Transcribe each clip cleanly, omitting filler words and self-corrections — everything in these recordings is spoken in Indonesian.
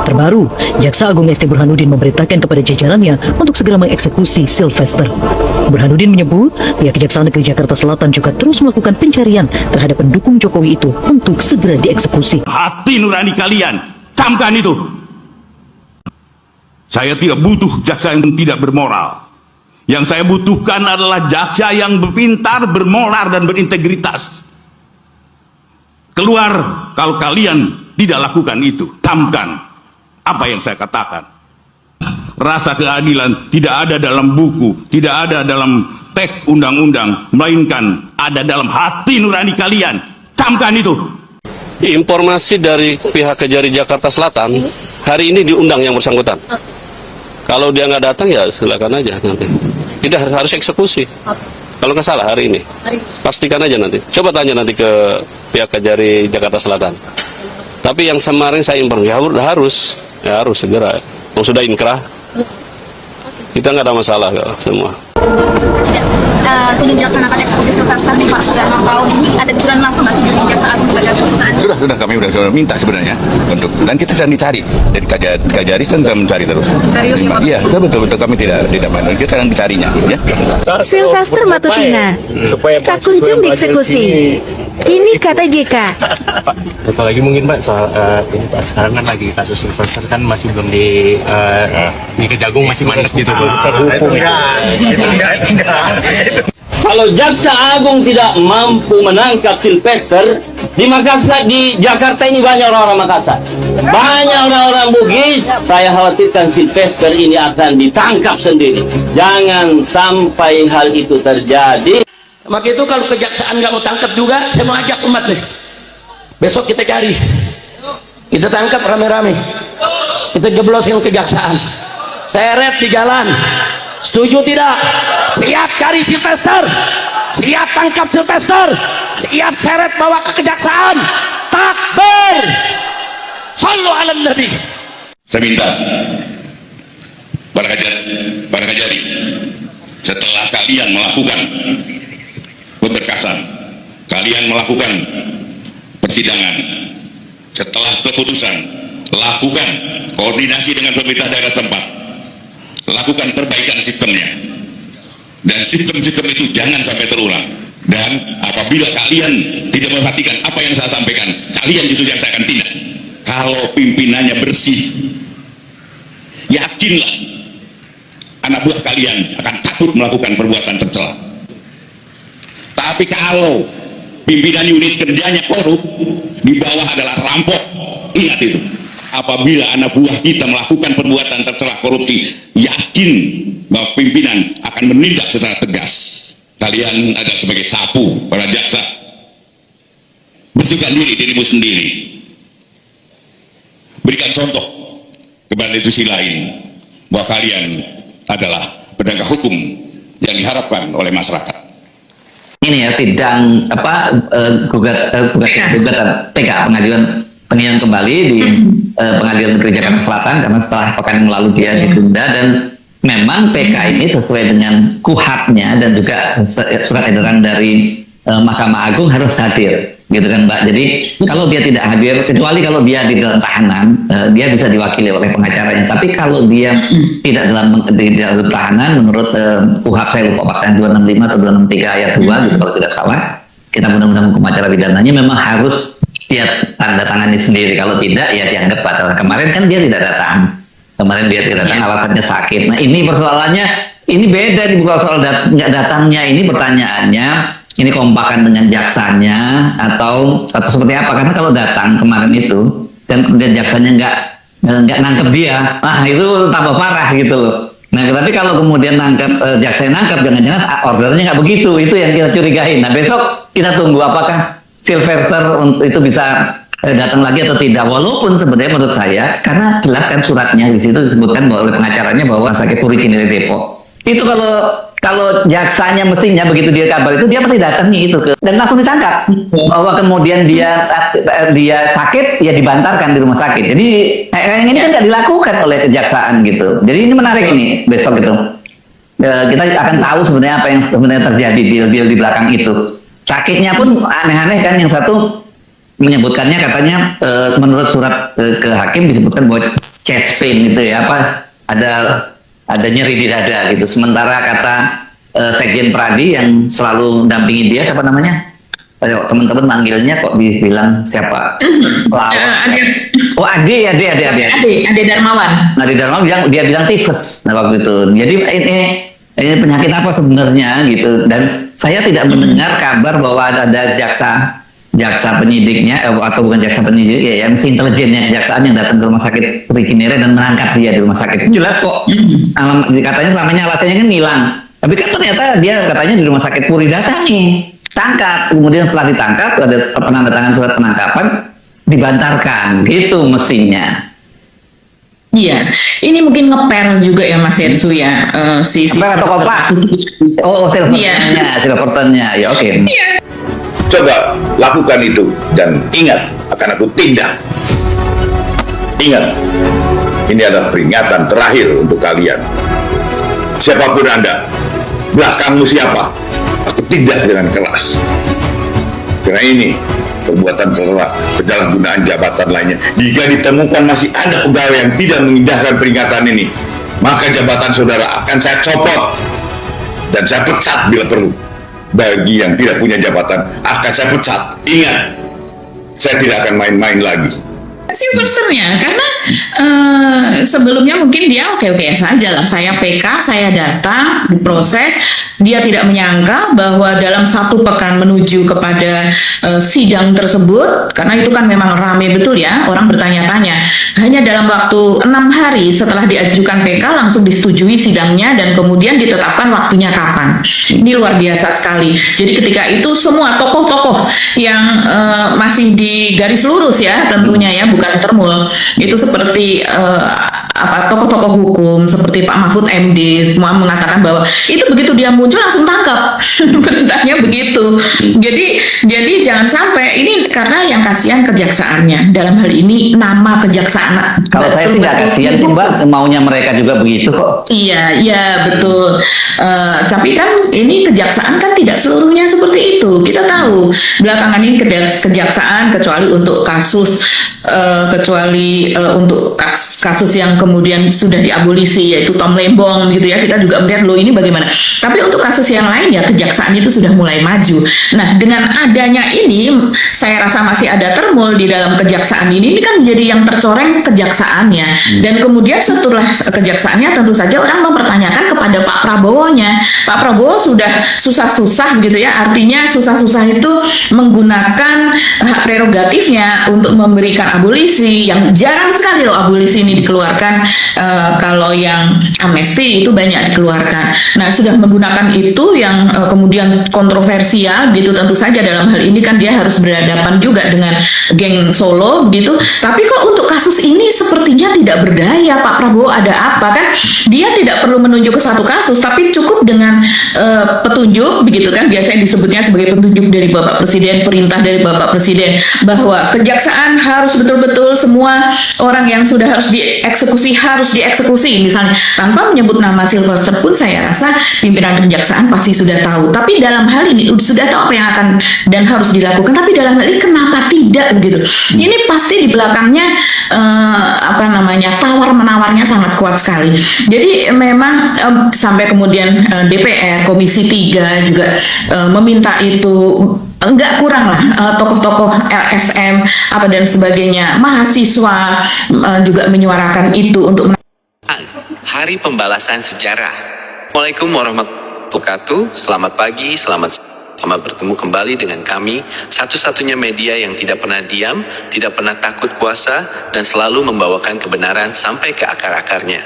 Terbaru, Jaksa Agung ST Burhanuddin memerintahkan kepada jajarannya untuk segera mengeksekusi Sylvester. Burhanuddin menyebut pihak Kejaksaan Negeri Jakarta Selatan juga terus melakukan pencarian terhadap pendukung Jokowi itu untuk segera dieksekusi. Hati nurani kalian, camkan itu. Saya tidak butuh jaksa yang tidak bermoral. Yang saya butuhkan adalah jaksa yang berpintar, bermoral, dan berintegritas. Keluar kalau kalian tidak lakukan itu. Camkan apa yang saya katakan. Rasa keadilan tidak ada dalam buku, tidak ada dalam teks undang-undang, melainkan ada dalam hati nurani kalian. Camkan itu. Informasi dari pihak Kejari Jakarta Selatan, hari ini diundang yang bersangkutan. Kalau dia nggak datang ya silakan aja nanti. Tidak harus eksekusi. Kalau nggak salah hari ini, pastikan aja nanti. Coba tanya nanti ke pihak Kejari Jakarta Selatan. Tapi yang kemarin saya informasi harus segera. Yang sudah inkrah, kita nggak ada masalah kok semua. Tidak dilaksanakan eksekusi Sylvester di Pak sudah 6 tahun ini, ada teguran langsung nggak sih dari Kejaksaan kepada perusahaan? Sudah kami sudah minta sebenarnya untuk, dan kita sedang dicari. Jadi Kajari sedang mencari terus. Serius ya Pak? Iya, betul kami tidak main. Kita sedang dicarinya. Ya. Sylvester Matutina tak kunjung dieksekusi. Ini kata JK. Apalagi mungkin Pak soal ini Pak, sekarang kan lagi kasus Sylvester kan masih belum di Kejagung masih mandek gitu Pak. Kalau Jaksa Agung tidak mampu menangkap Sylvester di Makassar, di Jakarta ini banyak orang-orang Makassar, banyak orang-orang Bugis. Saya khawatirkan Sylvester ini akan ditangkap sendiri. Jangan sampai hal itu terjadi. Maka itu kalau kejaksaan nggak mau tangkap juga, saya mau ajak umat nih. Besok kita cari, kita tangkap rame-rame, kita jeblosin kejaksaan, seret di jalan. Setuju tidak? Siap cari Sylvester, siap tangkap Sylvester, siap seret bawa ke kejaksaan. Takbir, sallu ala nabi. Saya minta para Kajari, setelah kalian melakukan pemberkasan, kalian melakukan persidangan, setelah keputusan, lakukan koordinasi dengan pemerintah daerah setempat, lakukan perbaikan sistemnya, dan sistem-sistem itu jangan sampai terulang. Dan apabila kalian tidak memperhatikan apa yang saya sampaikan, kalian justru yang saya akan tindak. Kalau pimpinannya bersih, yakinlah anak buah kalian akan takut melakukan perbuatan tercela. Tapi kalau pimpinan unit kerjanya korup, di bawah adalah rampok, ingat itu. Apabila anak buah kita melakukan perbuatan tercela korupsi, yakin bahwa pimpinan akan menindak secara tegas. Kalian adalah sebagai sapu para jaksa, bersihkan dirimu sendiri, berikan contoh kepada institusi lain bahwa kalian adalah penegak hukum yang diharapkan oleh masyarakat. Ini ya sidang gugatan TK pengadilan kembali di Pengadilan Negeri Jakarta Selatan, karena setelah pekan yang lalu dia ditunda. Dan memang PK ini sesuai dengan KUHP-nya dan juga surat edaran dari Mahkamah Agung harus hadir, gitu kan Mbak. Jadi kalau dia tidak hadir, kecuali kalau dia di dalam tahanan, dia bisa diwakili oleh pengacaranya. Tapi kalau dia tidak di dalam tahanan, menurut KUHP, saya lupa pasal 265 atau 263 ayat 2 gitu kalau tidak salah, kita undang-undang hukum acara pidananya memang harus dia tanda tangani sendiri. Kalau tidak ya dianggap batal. Kemarin kan dia tidak datang. Alasannya sakit. Nah ini persoalannya, ini beda nih, bukan soal nggak datangnya. Ini pertanyaannya, ini kompakan dengan jaksanya atau seperti apa? Karena kalau datang kemarin itu dan kemudian jaksanya nggak nangkep dia, itu tambah parah gitu loh. Nah tapi kalau kemudian jaksanya nangkep, jangan-jangan ordernya nggak begitu. Itu yang kita curigain. Nah besok kita tunggu apakah Sylvester itu bisa datang lagi atau tidak. Walaupun sebenarnya menurut saya, karena jelas kan suratnya di situ disebutkan oleh pengacaranya bahwa sakit Puriki dari Depok. Itu kalau jaksanya mestinya begitu dia kabar itu dia pasti datangnya itu dan langsung ditangkap. Bahwa kemudian dia sakit ya dibantarkan di rumah sakit. Jadi yang ini kan nggak dilakukan oleh kejaksaan gitu. Jadi ini menarik ini besok gitu. Kita akan tahu sebenarnya apa yang sebenarnya terjadi deal di belakang itu. Sakitnya pun aneh-aneh kan, yang satu menyebutkannya katanya menurut surat ke hakim disebutkan bahwa chest pain itu ya apa ada nyeri di dada gitu. Sementara kata Sekjen Pradi yang selalu dampingi dia, siapa namanya? Teman-teman manggilnya kok bilang siapa? Oh Ade Darmawan. Ade Darmawan dia bilang tifus waktu itu. Jadi ini penyakit apa sebenarnya gitu. Dan saya tidak mendengar kabar bahwa ada jaksa penyidiknya atau bukan jaksa penyidik ya, mesti intelijennya kejaksaan yang datang ke rumah sakit Puri Kinere dan menangkap dia di rumah sakit. Jelas kok. Katanya selamanya alasannya kan hilang. Tapi kan ternyata dia katanya di rumah sakit Puri datangi, tangkap. Kemudian setelah ditangkap ada penandatangan surat penangkapan, dibantarkan. Gitu mestinya. Iya, ini mungkin ngeper juga ya Mas Ersu ya, Ngeper atau kopak? Silvertonnya, ya oke. Coba lakukan itu dan ingat akan aku tindak. Ingat, ini adalah peringatan terakhir untuk kalian. Siapapun Anda, belakangmu siapa, aku tindak dengan keras. Karena ini perbuatan tercela, penyalahgunaan jabatan lainnya. Jika ditemukan masih ada pegawai yang tidak mengindahkan peringatan ini, maka jabatan saudara akan saya copot dan saya pecat bila perlu. Bagi yang tidak punya jabatan akan saya pecat. Ingat, saya tidak akan main-main lagi. Silversternya karena sebelumnya mungkin dia oke-oke saja lah, saya PK, saya datang, diproses, dia tidak menyangka bahwa dalam 1 pekan menuju kepada sidang tersebut, karena itu kan memang ramai betul ya, orang bertanya-tanya, hanya dalam waktu 6 hari setelah diajukan PK langsung disetujui sidangnya dan kemudian ditetapkan waktunya kapan. Ini luar biasa sekali. Jadi ketika itu semua tokoh-tokoh yang masih di garis lurus ya tentunya ya, bukan termul, itu seperti tokoh-tokoh hukum seperti Pak Mahfud MD semua mengatakan bahwa itu begitu dia muncul langsung tangkap. Perintahnya begitu. Jadi jangan sampai ini, karena yang kasihan kejaksaannya dalam hal ini, nama kejaksaan. Kalau saya tidak kasihan sih Mbak, maunya mereka juga begitu kok. Iya betul. Tapi kan ini kejaksaan kan tidak seluruhnya seperti itu. Kita tahu belakangan ini kejaksaan kecuali untuk kasus untuk kasus yang kemudian sudah diabolisi yaitu Tom Lembong gitu ya, kita juga melihat loh ini bagaimana. Tapi untuk kasus yang lain ya kejaksaan itu sudah mulai maju. Nah dengan adanya ini saya rasa masih ada termul di dalam kejaksaan ini kan menjadi yang tercoreng kejaksaannya. Dan kemudian setelah kejaksaannya tentu saja orang mempertanyakan kepada Pak Prabowo-nya. Pak Prabowo sudah susah-susah gitu ya, artinya susah-susah itu menggunakan hak prerogatifnya untuk memberikan abolisi, yang jarang sekali loh abolisi ini dikeluarkan. Kalau yang amnesti itu banyak dikeluarkan. Nah sudah menggunakan itu yang kemudian kontroversial gitu, tentu saja dalam hal ini kan dia harus berhadapan juga dengan geng Solo gitu. Tapi kok untuk kasus ini sepertinya tidak berdaya. Pak Prabowo ada apa kan? Dia tidak perlu menunjuk ke satu kasus, tapi cukup dengan petunjuk begitu kan, biasanya disebutnya sebagai petunjuk dari Bapak Presiden, perintah dari Bapak Presiden bahwa kejaksaan harus betul-betul semua orang yang sudah harus dieksekusi misalnya, tanpa menyebut nama Silverster pun saya rasa pimpinan kejaksaan pasti sudah tahu. Tapi dalam hal ini sudah tahu apa yang akan dan harus dilakukan, tapi dalam hal ini kenapa tidak begitu? Ini pasti di belakangnya tawar-menawarnya sangat kuat sekali. Jadi memang sampai kemudian DPR Komisi 3 juga meminta itu, enggak kurang lah tokoh-tokoh LSM apa dan sebagainya, mahasiswa juga menyuarakan itu untuk Hari Pembalasan Sejarah. Assalamualaikum warahmatullahi wabarakatuh. Selamat pagi, selamat bertemu kembali dengan kami, satu-satunya media yang tidak pernah diam, tidak pernah takut kuasa, dan selalu membawakan kebenaran sampai ke akar-akarnya.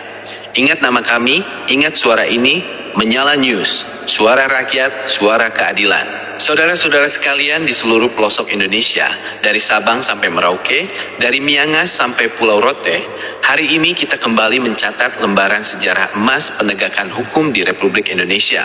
Ingat nama kami, ingat suara ini, Menyala News, suara rakyat, suara keadilan. Saudara-saudara sekalian di seluruh pelosok Indonesia, dari Sabang sampai Merauke, dari Miangas sampai Pulau Rote, hari ini kita kembali mencatat lembaran sejarah emas penegakan hukum di Republik Indonesia.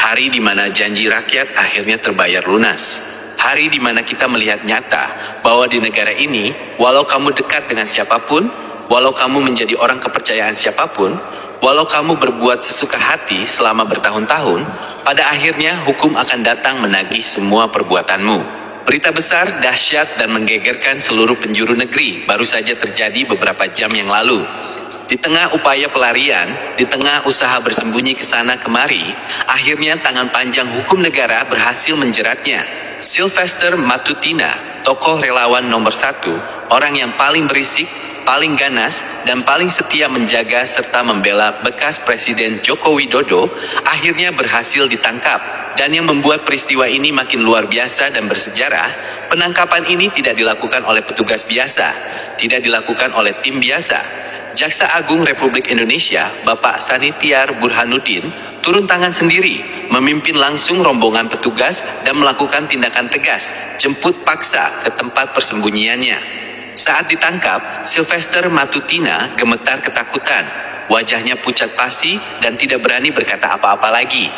Hari di mana janji rakyat akhirnya terbayar lunas. Hari di mana kita melihat nyata bahwa di negara ini, walau kamu dekat dengan siapapun, walau kamu menjadi orang kepercayaan siapapun, walau kamu berbuat sesuka hati selama bertahun-tahun, pada akhirnya hukum akan datang menagih semua perbuatanmu. Berita besar, dahsyat, dan menggegerkan seluruh penjuru negeri baru saja terjadi beberapa jam yang lalu. Di tengah upaya pelarian, di tengah usaha bersembunyi ke sana kemari, akhirnya tangan panjang hukum negara berhasil menjeratnya. Sylvester Matutina, tokoh relawan nomor 1, orang yang paling berisik, paling ganas, dan paling setia menjaga serta membela bekas Presiden Joko Widodo, akhirnya berhasil ditangkap. Dan yang membuat peristiwa ini makin luar biasa dan bersejarah, penangkapan ini tidak dilakukan oleh petugas biasa, tidak dilakukan oleh tim biasa. Jaksa Agung Republik Indonesia, Bapak Sanitiar Burhanuddin, turun tangan sendiri, memimpin langsung rombongan petugas dan melakukan tindakan tegas, jemput paksa ke tempat persembunyiannya. Saat ditangkap, Sylvester Matutina gemetar ketakutan, wajahnya pucat pasi dan tidak berani berkata apa-apa lagi.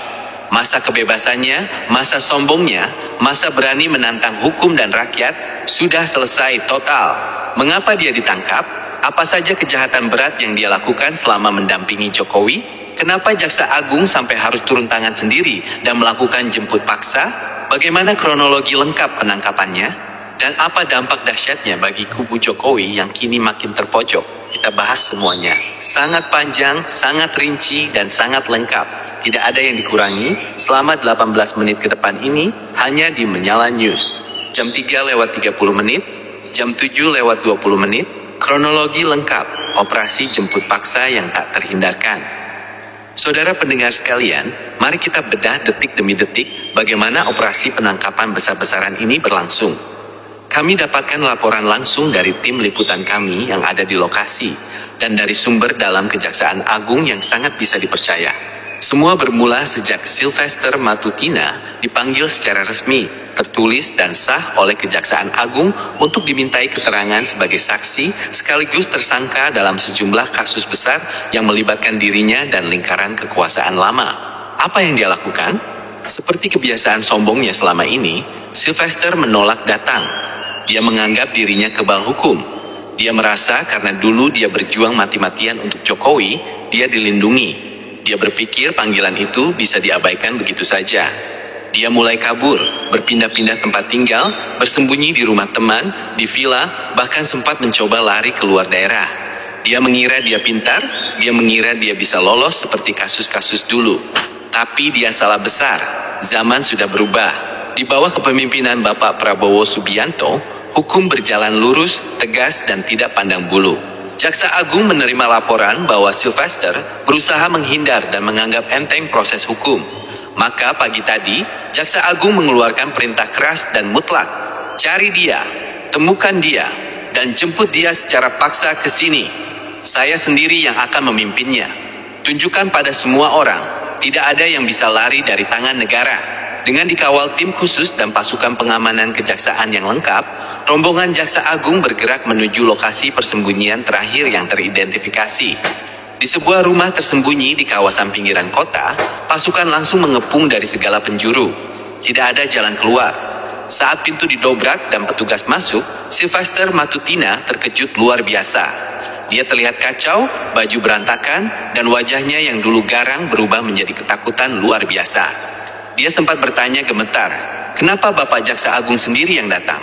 Masa kebebasannya, masa sombongnya, masa berani menantang hukum dan rakyat sudah selesai total. Mengapa dia ditangkap? Apa saja kejahatan berat yang dia lakukan selama mendampingi Jokowi? Kenapa Jaksa Agung sampai harus turun tangan sendiri dan melakukan jemput paksa? Bagaimana kronologi lengkap penangkapannya? Dan apa dampak dahsyatnya bagi kubu Jokowi yang kini makin terpojok? Kita bahas semuanya. Sangat panjang, sangat rinci, dan sangat lengkap. Tidak ada yang dikurangi selama 18 menit ke depan ini hanya di Menyala News. Jam 3:30 menit, jam 7:20 menit, kronologi lengkap, operasi jemput paksa yang tak terhindarkan. Saudara pendengar sekalian, mari kita bedah detik demi detik bagaimana operasi penangkapan besar-besaran ini berlangsung. Kami dapatkan laporan langsung dari tim liputan kami yang ada di lokasi, dan dari sumber dalam Kejaksaan Agung yang sangat bisa dipercaya. Semua bermula sejak Sylvester Matutina dipanggil secara resmi, tertulis dan sah oleh Kejaksaan Agung untuk dimintai keterangan sebagai saksi sekaligus tersangka dalam sejumlah kasus besar yang melibatkan dirinya dan lingkaran kekuasaan lama. Apa yang dia lakukan? Seperti kebiasaan sombongnya selama ini, Sylvester menolak datang. Dia menganggap dirinya kebal hukum. Dia merasa karena dulu dia berjuang mati-matian untuk Jokowi, dia dilindungi. Dia berpikir panggilan itu bisa diabaikan begitu saja. Dia mulai kabur, berpindah-pindah tempat tinggal, bersembunyi di rumah teman, di villa, bahkan sempat mencoba lari keluar daerah. Dia mengira dia pintar, dia mengira dia bisa lolos seperti kasus-kasus dulu. Tapi dia salah besar. Zaman sudah berubah. Di bawah kepemimpinan Bapak Prabowo Subianto, hukum berjalan lurus, tegas, dan tidak pandang bulu. Jaksa Agung menerima laporan bahwa Sylvester berusaha menghindar dan menganggap enteng proses hukum. Maka pagi tadi, Jaksa Agung mengeluarkan perintah keras dan mutlak. Cari dia, temukan dia, dan jemput dia secara paksa ke sini. Saya sendiri yang akan memimpinnya. Tunjukkan pada semua orang, tidak ada yang bisa lari dari tangan negara. Dengan dikawal tim khusus dan pasukan pengamanan kejaksaan yang lengkap, rombongan Jaksa Agung bergerak menuju lokasi persembunyian terakhir yang teridentifikasi. Di sebuah rumah tersembunyi di kawasan pinggiran kota, pasukan langsung mengepung dari segala penjuru. Tidak ada jalan keluar. Saat pintu didobrak dan petugas masuk, Sylvester Matutina terkejut luar biasa. Dia terlihat kacau, baju berantakan, dan wajahnya yang dulu garang berubah menjadi ketakutan luar biasa. Dia sempat bertanya gemetar, kenapa Bapak Jaksa Agung sendiri yang datang?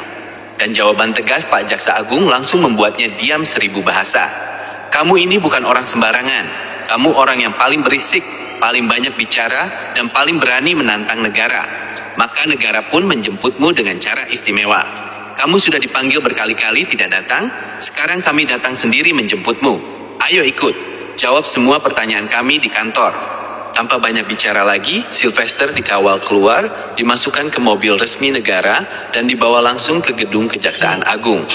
Dan jawaban tegas Pak Jaksa Agung langsung membuatnya diam 1000 bahasa. Kamu ini bukan orang sembarangan. Kamu orang yang paling berisik, paling banyak bicara, dan paling berani menantang negara. Maka negara pun menjemputmu dengan cara istimewa. Kamu sudah dipanggil berkali-kali tidak datang, sekarang kami datang sendiri menjemputmu. Ayo ikut, jawab semua pertanyaan kami di kantor. Tanpa banyak bicara lagi, Sylvester dikawal keluar, dimasukkan ke mobil resmi negara, dan dibawa langsung ke gedung Kejaksaan Agung.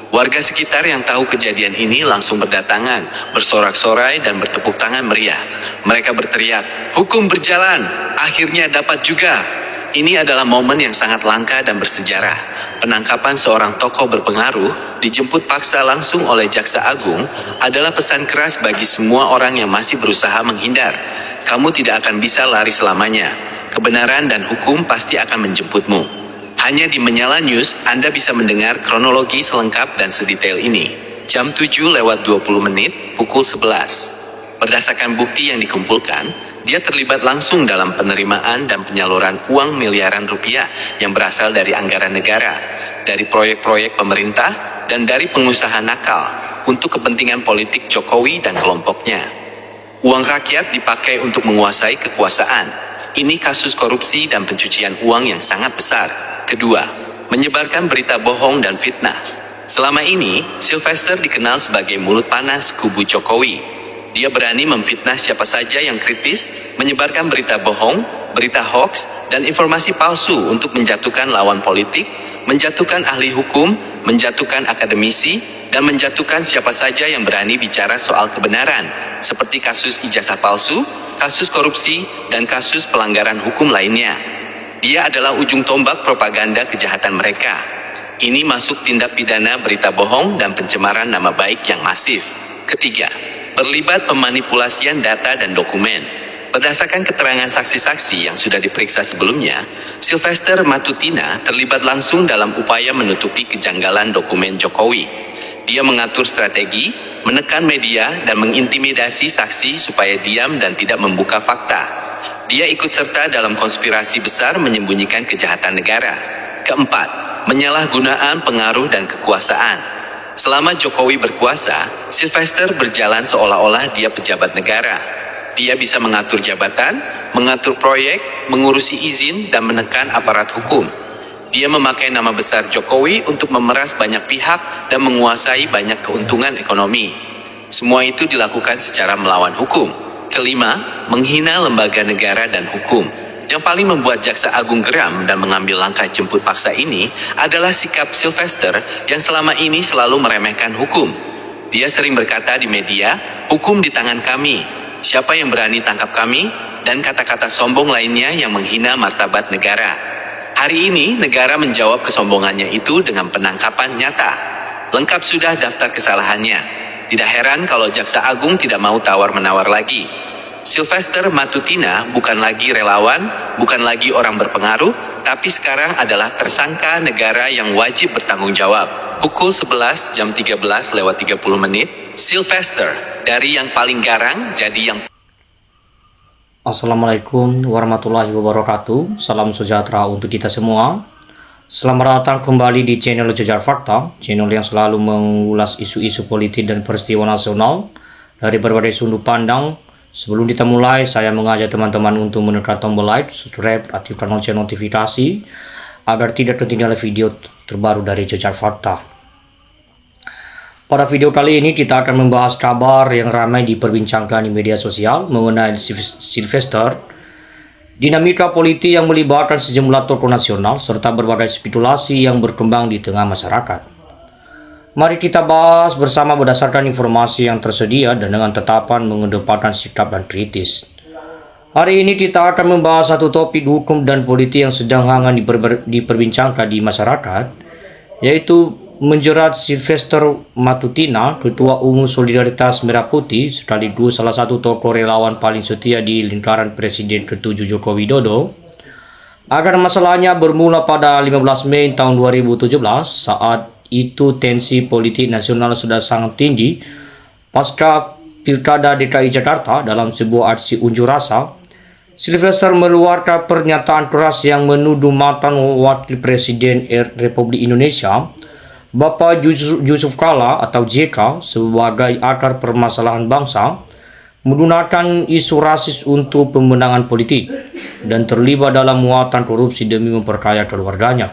Warga sekitar yang tahu kejadian ini langsung berdatangan, bersorak-sorai dan bertepuk tangan meriah. Mereka berteriak, hukum berjalan, akhirnya dapat juga. Ini adalah momen yang sangat langka dan bersejarah. Penangkapan seorang tokoh berpengaruh, dijemput paksa langsung oleh Jaksa Agung, adalah pesan keras bagi semua orang yang masih berusaha menghindar. Kamu tidak akan bisa lari selamanya. Kebenaran dan hukum pasti akan menjemputmu. Hanya di Menyala News, Anda bisa mendengar kronologi selengkap dan sedetail ini. Jam 7:20 menit, pukul 11. Berdasarkan bukti yang dikumpulkan, Dia terlibat langsung dalam penerimaan dan penyaluran uang miliaran rupiah yang berasal dari anggaran negara, dari proyek-proyek pemerintah, dan dari pengusaha nakal untuk kepentingan politik Jokowi dan kelompoknya. Uang rakyat dipakai untuk menguasai kekuasaan. Ini kasus korupsi dan pencucian uang yang sangat besar. Kedua, menyebarkan berita bohong dan fitnah. Selama ini, Sylvester dikenal sebagai mulut panas kubu Jokowi. Dia berani memfitnah siapa saja yang kritis, menyebarkan berita bohong, berita hoax, dan informasi palsu untuk menjatuhkan lawan politik, menjatuhkan ahli hukum, menjatuhkan akademisi, dan menjatuhkan siapa saja yang berani bicara soal kebenaran, seperti kasus ijazah palsu, kasus korupsi, dan kasus pelanggaran hukum lainnya. Dia adalah ujung tombak propaganda kejahatan mereka. Ini masuk tindak pidana berita bohong dan pencemaran nama baik yang masif. Ketiga, terlibat pemanipulasian data dan dokumen. Berdasarkan keterangan saksi-saksi yang sudah diperiksa sebelumnya, Sylvester Matutina terlibat langsung dalam upaya menutupi kejanggalan dokumen Jokowi. Dia mengatur strategi, menekan media, dan mengintimidasi saksi supaya diam dan tidak membuka fakta. Dia ikut serta dalam konspirasi besar menyembunyikan kejahatan negara. Keempat, penyalahgunaan pengaruh dan kekuasaan. Selama Jokowi berkuasa, Sylvester berjalan seolah-olah dia pejabat negara. Dia bisa mengatur jabatan, mengatur proyek, mengurusi izin, dan menekan aparat hukum. Dia memakai nama besar Jokowi untuk memeras banyak pihak dan menguasai banyak keuntungan ekonomi. Semua itu dilakukan secara melawan hukum. Kelima, menghina lembaga negara dan hukum. Yang paling membuat Jaksa Agung geram dan mengambil langkah jemput paksa ini adalah sikap Sylvester yang selama ini selalu meremehkan hukum. Dia sering berkata di media, "Hukum di tangan kami, siapa yang berani tangkap kami?" dan kata-kata sombong lainnya yang menghina martabat negara. Hari ini negara menjawab kesombongannya itu dengan penangkapan nyata. Lengkap sudah daftar kesalahannya. Tidak heran kalau Jaksa Agung tidak mau tawar-menawar lagi. Sylvester Matutina bukan lagi relawan, bukan lagi orang berpengaruh, tapi sekarang adalah tersangka negara yang wajib bertanggung jawab. Pukul 11 jam 13:30, Sylvester, dari yang paling garang jadi yang... Assalamualaikum warahmatullahi wabarakatuh. Salam sejahtera untuk kita semua. Selamat datang kembali di channel Jejar Fakta, channel yang selalu mengulas isu-isu politik dan peristiwa nasional dari berbagai sudut pandang. Sebelum kita mulai, saya mengajak teman-teman untuk menekan tombol like, subscribe, aktifkan lonceng notifikasi agar tidak ketinggalan video terbaru dari Jejar Fakta. Pada video kali ini kita akan membahas kabar yang ramai diperbincangkan di media sosial mengenai Sylvester, dinamika politik yang melibatkan sejumlah tokoh nasional serta berbagai spekulasi yang berkembang di tengah masyarakat. Mari kita bahas bersama berdasarkan informasi yang tersedia dan dengan tetapan mengedepankan sikap dan kritis. Hari ini kita akan membahas satu topik hukum dan politik yang sedang hangat diperbincangkan di masyarakat, yaitu menjerat Sylvester Matutina, Ketua Umum Solidaritas Merah Putih, sekaligus salah satu tokoh relawan paling setia di lingkaran Presiden ke-7 Joko Widodo, agar masalahnya bermula pada 15 Mei tahun 2017 saat itu tensi politik nasional sudah sangat tinggi pasca Pilkada DKI Jakarta. Dalam sebuah aksi unjuk rasa, Sylvester mengeluarkan pernyataan keras yang menuduh mantan Wakil Presiden Republik Indonesia Bapak Yusuf Kala atau JK sebagai akar permasalahan bangsa, menggunakan isu rasis untuk pemenangan politik dan terlibat dalam muatan korupsi demi memperkaya keluarganya.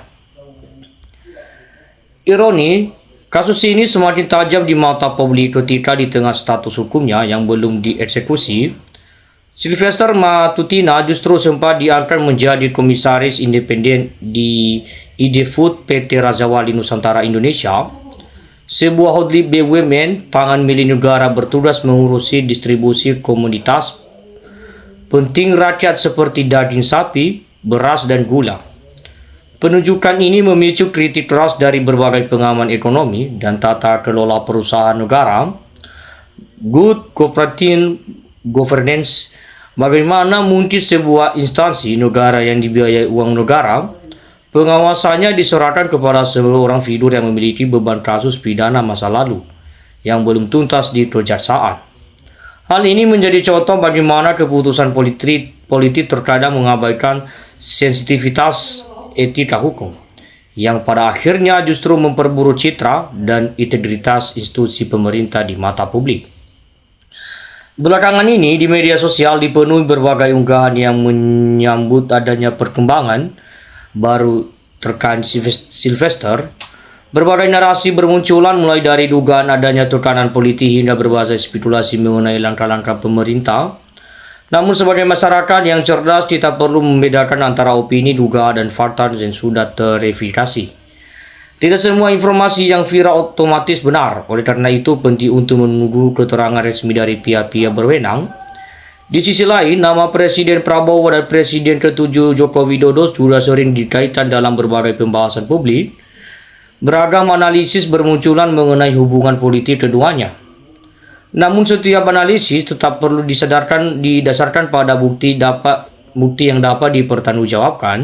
Ironi, kasus ini semakin tajam di mata publik ketika di tengah status hukumnya yang belum dieksekusi, Sylvester Matutina justru sempat diangkat menjadi komisaris independen di ID Food PT Raja Wali Nusantara Indonesia, sebuah holding BUMN pangan milik negara bertugas mengurusi distribusi komoditas penting rakyat seperti daging sapi, beras, dan gula. Penunjukan ini memicu kritik keras dari berbagai pengamat ekonomi dan tata kelola perusahaan negara. Good corporate governance, bagaimana mungkin sebuah instansi negara yang dibiayai uang negara, pengawasannya diserahkan kepada seorang figur yang memiliki beban kasus pidana masa lalu yang belum tuntas di kejaksaan. Hal ini menjadi contoh bagaimana keputusan politik terkadang mengabaikan sensitivitas etika hukum, yang pada akhirnya justru memperburuk citra dan integritas institusi pemerintah di mata publik. Belakangan ini di media sosial dipenuhi berbagai unggahan yang menyambut adanya perkembangan baru terkait Sylvester. Berbagai narasi bermunculan mulai dari dugaan adanya tekanan politik hingga berbagai spekulasi mengenai langkah-langkah pemerintah. Namun sebagai masyarakat yang cerdas, kita perlu membedakan antara opini, dugaan, dan fakta yang sudah terverifikasi. Tidak semua informasi yang viral otomatis benar. Oleh karena itu penting untuk menunggu keterangan resmi dari pihak-pihak berwenang. Di sisi lain, nama Presiden Prabowo dan Presiden ke-7 Joko Widodo sudah sering dikaitkan dalam berbagai pembahasan publik. Beragam analisis bermunculan mengenai hubungan politik keduanya. Namun setiap analisis tetap perlu didasarkan pada bukti yang dapat dipertanggungjawabkan.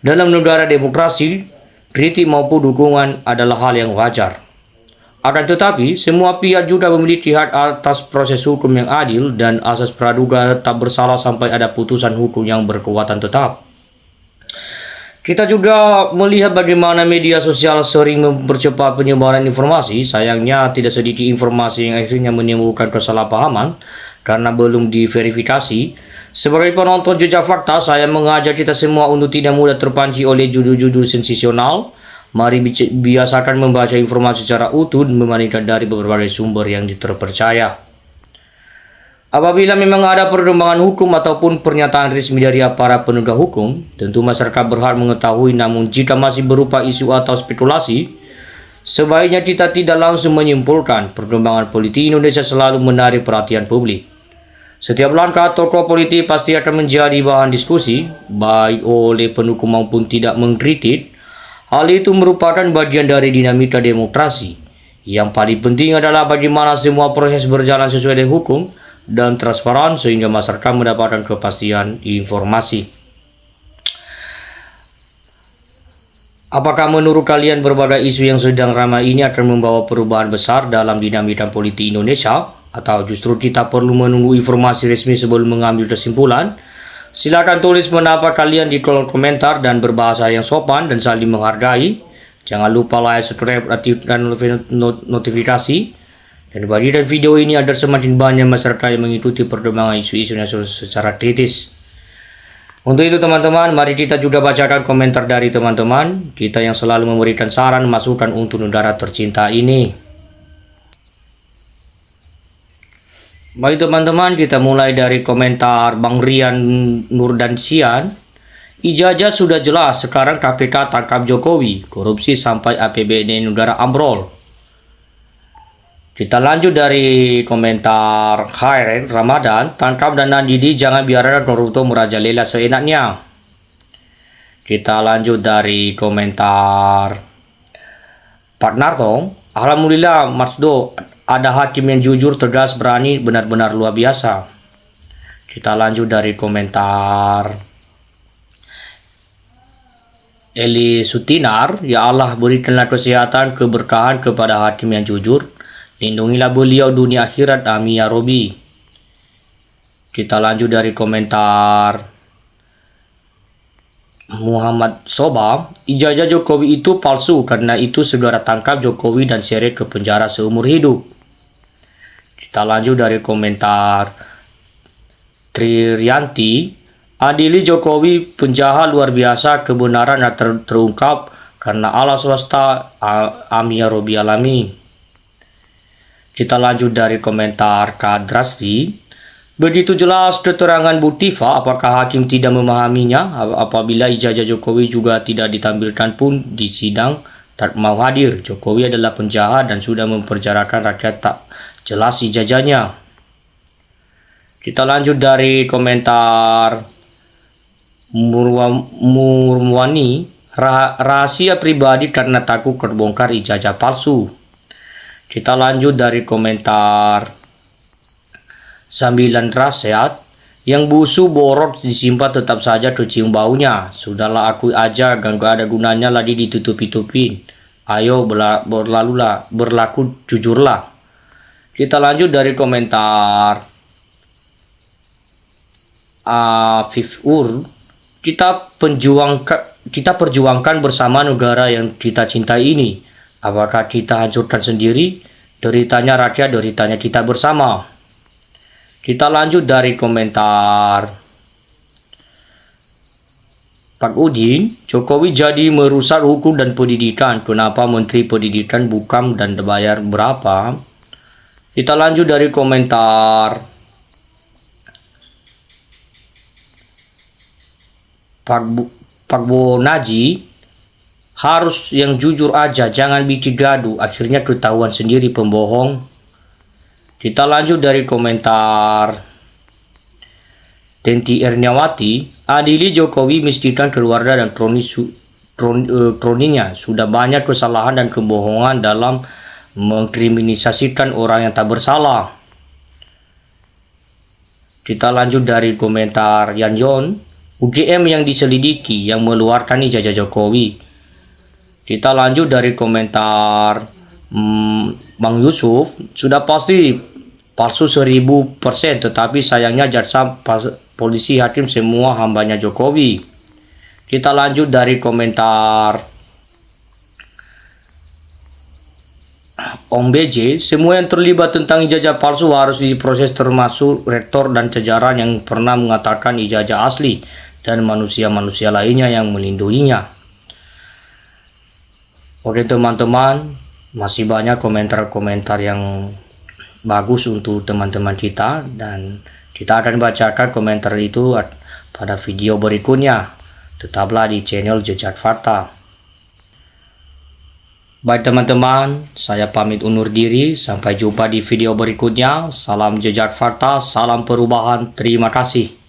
Dalam negara demokrasi, kritik maupun dukungan adalah hal yang wajar. Akan tetapi, semua pihak juga memiliki hak atas proses hukum yang adil dan asas praduga tak bersalah sampai ada putusan hukum yang berkekuatan tetap. Kita juga melihat bagaimana media sosial sering mempercepat penyebaran informasi. Sayangnya tidak sedikit informasi yang akhirnya menimbulkan kesalahpahaman karena belum diverifikasi. Sebagai penonton Jejak Fakta, saya mengajak kita semua untuk tidak mudah terpancing oleh judul-judul sensasional. Mari biasakan membaca informasi secara utuh dan membandingkan dari berbagai sumber yang terpercaya. Apabila memang ada perkembangan hukum ataupun pernyataan resmi dari aparat penegak hukum, tentu masyarakat berhak mengetahui. Namun jika masih berupa isu atau spekulasi, sebaiknya kita tidak langsung menyimpulkan. Perkembangan politik Indonesia selalu menarik perhatian publik. Setiap langkah tokoh politik pasti akan menjadi bahan diskusi, baik oleh pendukung maupun tidak mengkritik. Hal itu merupakan bagian dari dinamika demokrasi. Yang paling penting adalah bagaimana semua proses berjalan sesuai dengan hukum dan transparan sehingga masyarakat mendapatkan kepastian informasi. Apakah menurut kalian berbagai isu yang sedang ramai ini akan membawa perubahan besar dalam dinamika politik Indonesia, atau justru kita perlu menunggu informasi resmi sebelum mengambil kesimpulan? Silakan tulis pendapat kalian di kolom komentar dan berbahasa yang sopan dan saling menghargai. Jangan lupa like, subscribe, aktifkan notifikasi, dan bagikan video ini agar semakin banyak masyarakat yang mengikuti perkembangan isu-isu nasional secara kritis. Untuk itu teman-teman, mari kita juga bacakan komentar dari teman-teman kita yang selalu memberikan saran masukan untuk negara tercinta ini. Baik teman-teman, kita mulai dari komentar Bang Rian Nurdansian. Ijazah sudah jelas, sekarang KPK tangkap Jokowi, korupsi sampai APBD negara ambrol. Kita lanjut dari komentar Khairen Ramadan, tangkap Dana Didi, jangan biarkan koruptor merajalela seenaknya. Kita lanjut dari komentar Pak Narto, alhamdulillah Mas Do, ada hakim yang jujur, tegas, berani, benar-benar luar biasa. Kita lanjut dari komentar Eli Sutinar, ya Allah berikanlah kesehatan, keberkahan kepada hakim yang jujur, lindungilah beliau dunia akhirat, amin ya Robi. Kita lanjut dari komentar Muhammad Soba, ijazah Jokowi itu palsu, karena itu segera tangkap Jokowi dan seret ke penjara seumur hidup. Kita lanjut dari komentar Tririanti, adili Jokowi, penjahat luar biasa, kebenaran yang terungkap karena Allah swasta, amin ya Robi alamin. Kita lanjut dari komentar Kadrasri, begitu jelas keterangan Bu Tifa, apakah hakim tidak memahaminya apabila ijazah Jokowi juga tidak ditampilkan pun di sidang tak mau hadir. Jokowi adalah penjahat dan sudah memperjarakan rakyat, tak jelas ijazahnya. Kita lanjut dari komentar Murwani, rahasia pribadi karena takut terbongkar ijazah palsu. Kita lanjut dari komentar Sambilan Rasyat, yang busu borot disimpan tetap saja kecium baunya. Sudahlah akui aja, gak ada gunanya lagi ditutup-tutupin. Ayo berlaku jujurlah. Kita lanjut dari komentar Afif Ur. Kita perjuangkan bersama negara yang kita cintai ini. Apakah kita hancurkan sendiri? Deritanya rakyat, deritanya kita bersama. Kita lanjut dari komentar Pak Udin. Jokowi jadi merusak hukum dan pendidikan. Kenapa Menteri Pendidikan bukan dan dibayar berapa? Kita lanjut dari komentar Pak Bonaji. Harus yang jujur aja, jangan bikin gaduh, akhirnya ketahuan sendiri pembohong. Kita lanjut dari komentar Tenti Erniawati. Adili Jokowi, mestikan keluarga dan kroninya. Sudah banyak kesalahan dan kebohongan dalam mengkriminalisasikan orang yang tak bersalah. Kita lanjut dari komentar Yan Yon. UGM yang diselidiki yang mengeluarkan ijazah Jokowi. Kita lanjut dari komentar Bang Yusuf. Sudah pasti palsu 1000%, tetapi sayangnya jaksa, polisi, hakim semua hambanya Jokowi. Kita lanjut dari komentar Om BJ. Semua yang terlibat tentang ijazah palsu harus diproses, termasuk rektor dan jajaran yang pernah mengatakan ijazah asli dan manusia-manusia lainnya yang melindunginya. Oke teman-teman, masih banyak komentar-komentar yang bagus untuk teman-teman kita, dan kita akan bacakan komentar itu pada video berikutnya. Tetaplah di channel Jejak Fakta. Baik teman-teman, saya pamit undur diri. Sampai jumpa di video berikutnya. Salam Jejak Fakta, salam perubahan. Terima kasih.